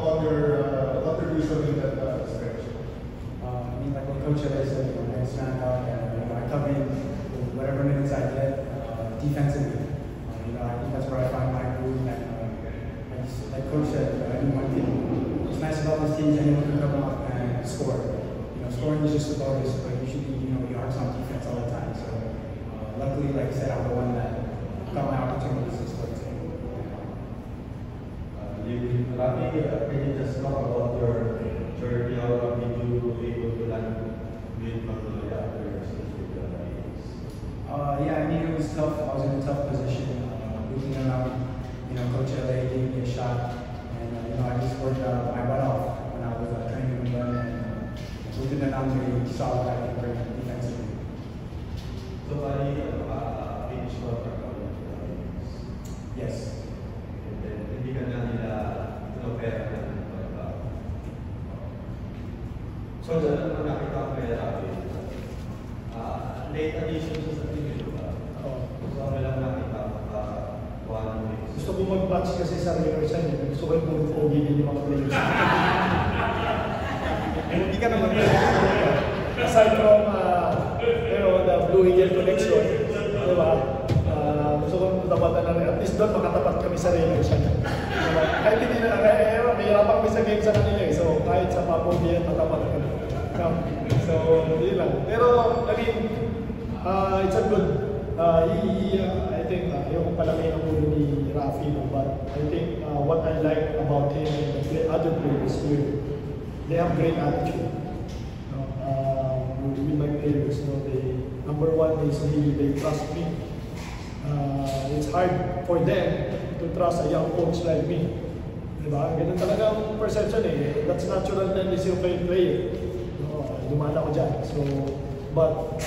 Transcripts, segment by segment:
about your contribution in that stretch? I mean, like what Coach Ellis said, I stand out and I come in with whatever minutes I get defensively. I think that's where I find my groove. And like Coach said, I do one thing. What's nice about this team is anyone can come out and score. Scoring is just a bonus, but usually, your heart's on defense all the time. So, luckily, like I said, I'm the one that got my opportunities to score. Rami, can you just talk about your journey? How long did you able to land with Magnolia after your season? Yeah, I mean, it was tough. I was in a tough position. Losing around, Coach LA gave me a shot, and I just worked my butt off when I was training with them, and looking around really solid I can bring defensively. So, finish contract? Yes. And then, hindi ka na nila in-opera ka ng contract. So, nakita ko kaya Rafi, late addition sa team nyo ba? So, lang nakita ko gusto ko mag-batch kasi sa rehearsal niya. Gusto ko yung pogi yung mga players. Hindi ka naman aside from the Blue Eagle connection, di ba? Gusto ko tapatan na rin. At least doon makatapat kami sa rehearsal. Diba? Kahit hindi na mahirapan kami sa game sa kanila eh. So kahit sa pogi yan, matapat kami. So, hindi lang. Pero, I mean, it's a good I think yung palagay ng ulo ni Rafi, but I think what I like about him and the other players here, they have great attitude. With my players, number one is they trust me. It's hard for them to trust a young coach like me. Diba? Ganun talaga ang perception eh. That's natural tendency of a player. Dumaan ako dyan. So, but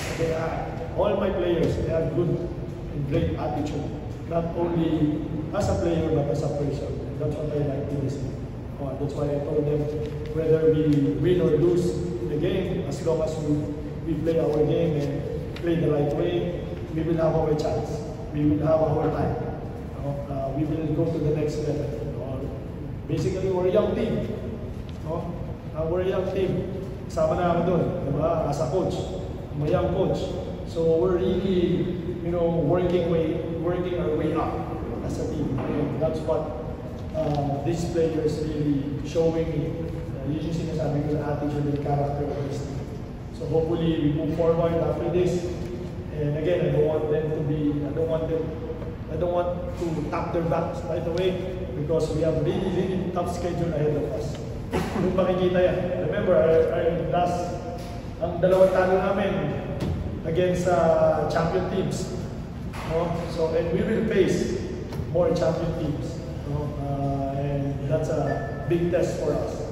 all my players, they have good and great attitude. Not only as a player, but as a person. And that's what I like to listen. That's why I told them, whether we win or lose the game, as long as we play our game and play the right way, we will have our chance. We will have our time. We will go to the next level. Basically, we're a young team. We're a young team. Kasama na ako doon, diba? As a coach, I'm a young coach. So we're really, working our way up as a team. And that's what these players really showing me. Yun yung sinasabi ko na attitude and character of this team. So hopefully we move forward after this. And again, I don't want to tap their backs right away because we have really, really tough schedule ahead of us. Kung makikita yan. Remember, ang dalawang talo namin against champion teams. So, and we will face more champion teams. And that's a big test for us.